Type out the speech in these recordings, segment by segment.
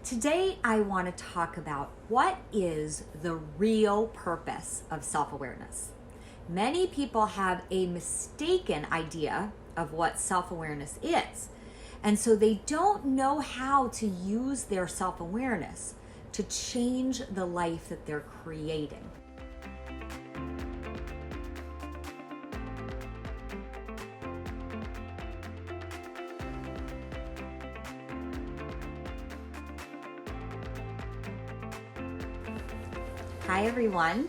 Today, I want to talk about what is the real purpose of self-awareness. Many people have a mistaken idea of what self-awareness is, and so they don't know how to use their self-awareness to change the life that they're creating. Hi everyone.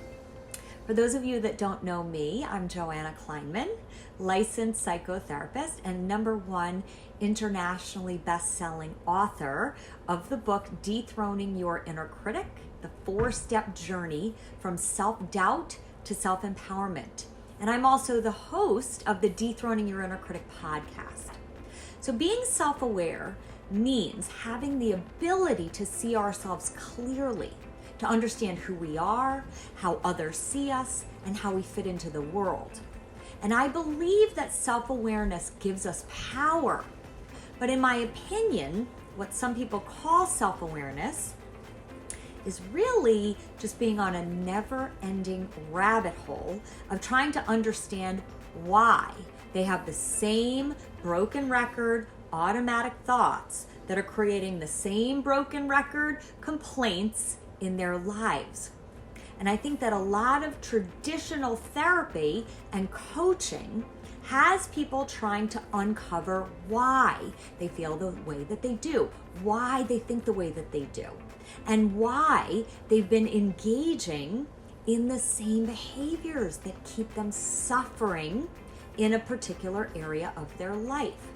For those of you that don't know me, I'm Joanna Kleinman, licensed psychotherapist and #1 internationally best-selling author of the book Dethroning Your Inner Critic, the 4-step journey from self-doubt to self-empowerment. And I'm also the host of the Dethroning Your Inner Critic podcast. So being self-aware means having the ability to see ourselves clearly, to understand who we are, how others see us, and how we fit into the world. And I believe that self-awareness gives us power. But in my opinion, what some people call self-awareness is really just being on a never-ending rabbit hole of trying to understand why they have the same broken record, automatic thoughts that are creating the same broken record complaints in their lives. And I think that a lot of traditional therapy and coaching has people trying to uncover why they feel the way that they do, why they think the way that they do, and why they've been engaging in the same behaviors that keep them suffering in a particular area of their life.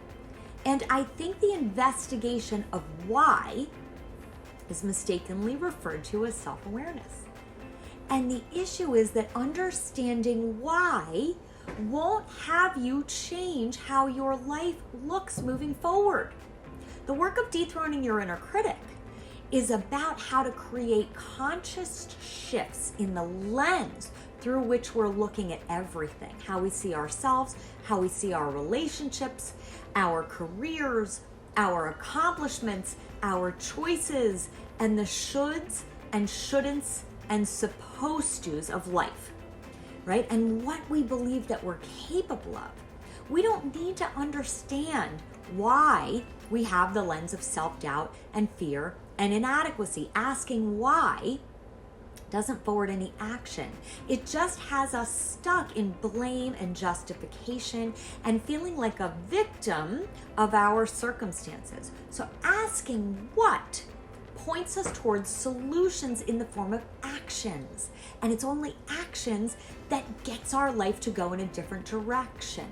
And I think the investigation of why is mistakenly referred to as self-awareness. And the issue is that understanding why won't have you change how your life looks moving forward. The work of dethroning your inner critic is about how to create conscious shifts in the lens through which we're looking at everything, how we see ourselves, how we see our relationships, our careers, our accomplishments, our choices, and the shoulds and shouldn'ts and supposed to's of life, right? And what we believe that we're capable of. We don't need to understand why we have the lens of self-doubt and fear and inadequacy. Asking why doesn't forward any action. It just has us stuck in blame and justification and feeling like a victim of our circumstances. So asking what points us towards solutions in the form of actions. And it's only actions that gets our life to go in a different direction.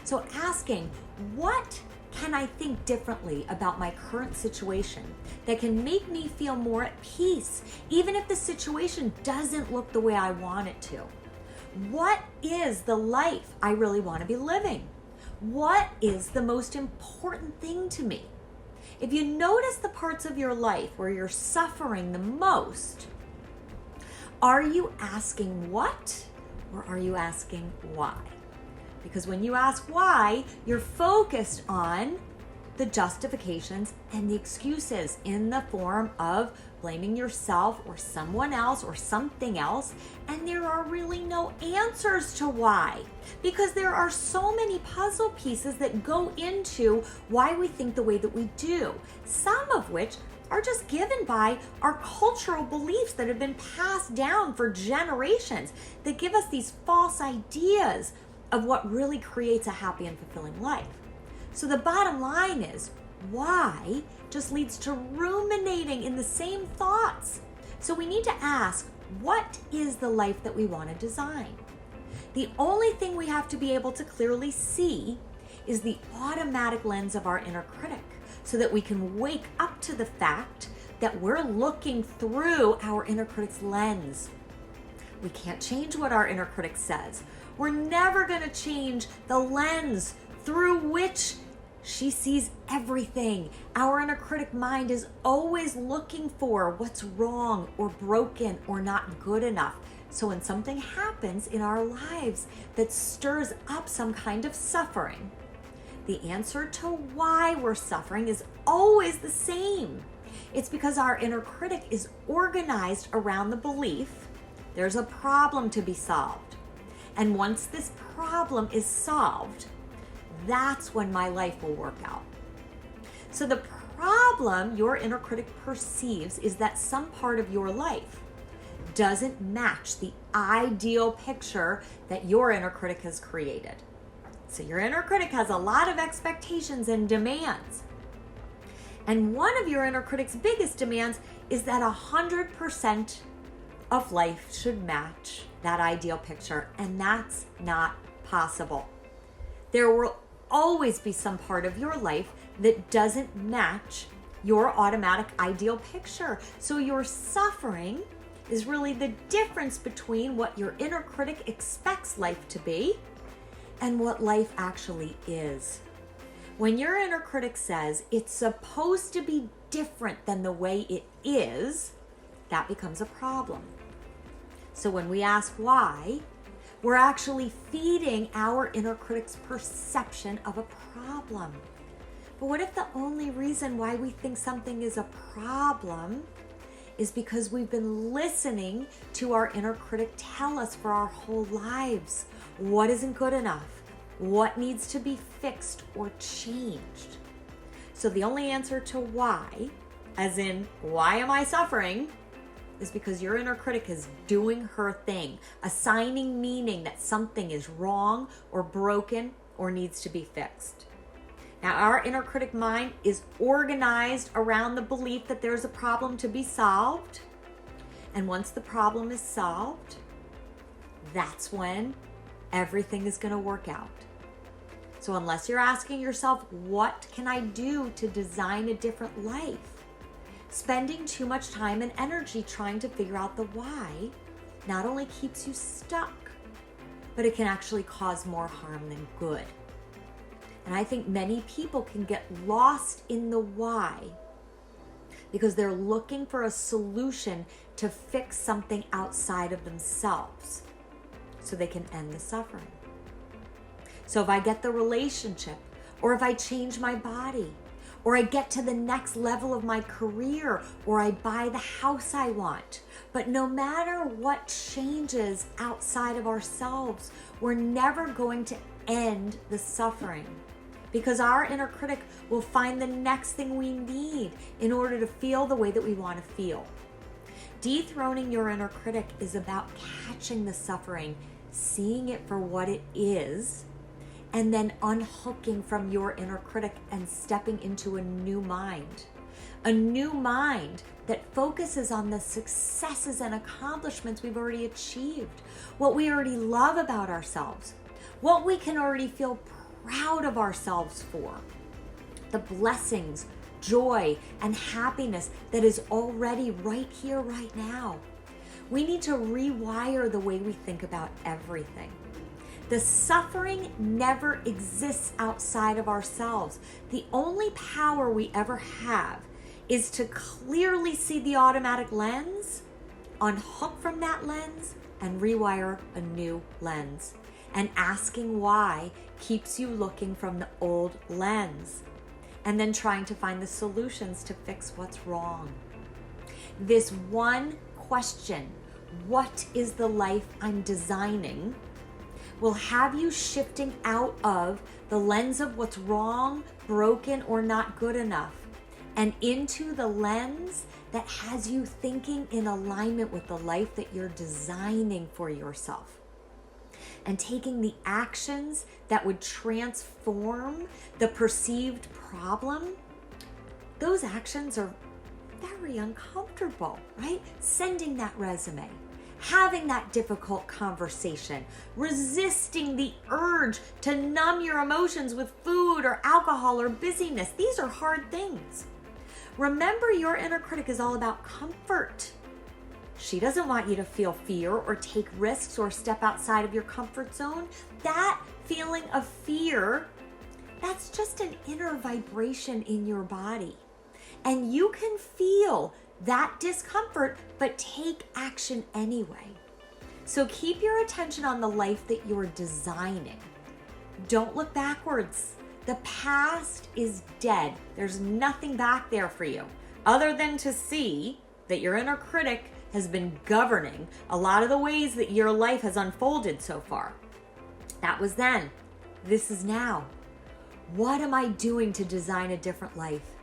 So asking, what can I think differently about my current situation that can make me feel more at peace, even if the situation doesn't look the way I want it to? What is the life I really want to be living? What is the most important thing to me? If you notice the parts of your life where you're suffering the most, are you asking what, or are you asking why? Because when you ask why, you're focused on the justifications and the excuses in the form of blaming yourself or someone else or something else, and there are really no answers to why, because there are so many puzzle pieces that go into why we think the way that we do, some of which are just given by our cultural beliefs that have been passed down for generations that give us these false ideas of what really creates a happy and fulfilling life. So the bottom line is, why just leads to ruminating in the same thoughts. So we need to ask, what is the life that we want to design? The only thing we have to be able to clearly see is the automatic lens of our inner critic, so that we can wake up to the fact that we're looking through our inner critic's lens. We can't change what our inner critic says. We're never going to change the lens through which she sees everything. Our inner critic mind is always looking for what's wrong or broken or not good enough. So when something happens in our lives that stirs up some kind of suffering, the answer to why we're suffering is always the same. It's because our inner critic is organized around the belief there's a problem to be solved. And once this problem is solved, that's when my life will work out. So the problem your inner critic perceives is that some part of your life doesn't match the ideal picture that your inner critic has created. So your inner critic has a lot of expectations and demands. And one of your inner critic's biggest demands is that 100% of life should match that ideal picture, and that's not possible. There will always be some part of your life that doesn't match your automatic ideal picture. So your suffering is really the difference between what your inner critic expects life to be and what life actually is. When your inner critic says it's supposed to be different than the way it is, that becomes a problem. So when we ask why, we're actually feeding our inner critic's perception of a problem. But what if the only reason why we think something is a problem is because we've been listening to our inner critic tell us for our whole lives what isn't good enough, what needs to be fixed or changed? So the only answer to why, as in, why am I suffering, is because your inner critic is doing her thing, assigning meaning that something is wrong or broken or needs to be fixed. Now, our inner critic mind is organized around the belief that there's a problem to be solved. And once the problem is solved, that's when everything is going to work out. So unless you're asking yourself, what can I do to design a different life? Spending too much time and energy trying to figure out the why not only keeps you stuck, but it can actually cause more harm than good. And I think many people can get lost in the why because they're looking for a solution to fix something outside of themselves so they can end the suffering. So if I get the relationship, or if I change my body, or I get to the next level of my career, or I buy the house I want. But no matter what changes outside of ourselves, we're never going to end the suffering because our inner critic will find the next thing we need in order to feel the way that we want to feel. Dethroning your inner critic is about catching the suffering, seeing it for what it is, and then unhooking from your inner critic and stepping into a new mind. A new mind that focuses on the successes and accomplishments we've already achieved, what we already love about ourselves, what we can already feel proud of ourselves for, the blessings, joy, and happiness that is already right here, right now. We need to rewire the way we think about everything. The suffering never exists outside of ourselves. The only power we ever have is to clearly see the automatic lens, unhook from that lens, and rewire a new lens. And asking why keeps you looking from the old lens and then trying to find the solutions to fix what's wrong. This one question, what is the life I'm designing, will have you shifting out of the lens of what's wrong, broken, or not good enough, and into the lens that has you thinking in alignment with the life that you're designing for yourself. And taking the actions that would transform the perceived problem, those actions are very uncomfortable, right? Sending that resume, having that difficult conversation, resisting the urge to numb your emotions with food or alcohol or busyness. These are hard things. Remember, your inner critic is all about comfort. She doesn't want you to feel fear or take risks or step outside of your comfort zone. That feeling of fear, that's just an inner vibration in your body. And you can feel that discomfort, but take action anyway. So keep your attention on the life that you're designing. Don't look backwards. The past is dead. There's nothing back there for you. other than to see that your inner critic has been governing a lot of the ways that your life has unfolded so far. That was then. This is now. What am I doing to design a different life?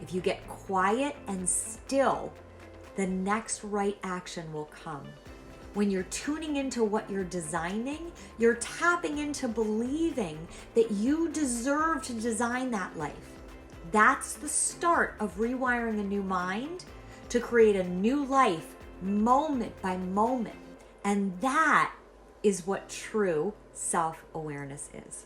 If you get quiet and still, the next right action will come. When you're tuning into what you're designing, you're tapping into believing that you deserve to design that life. That's the start of rewiring a new mind to create a new life moment by moment. And that is what true self-awareness is.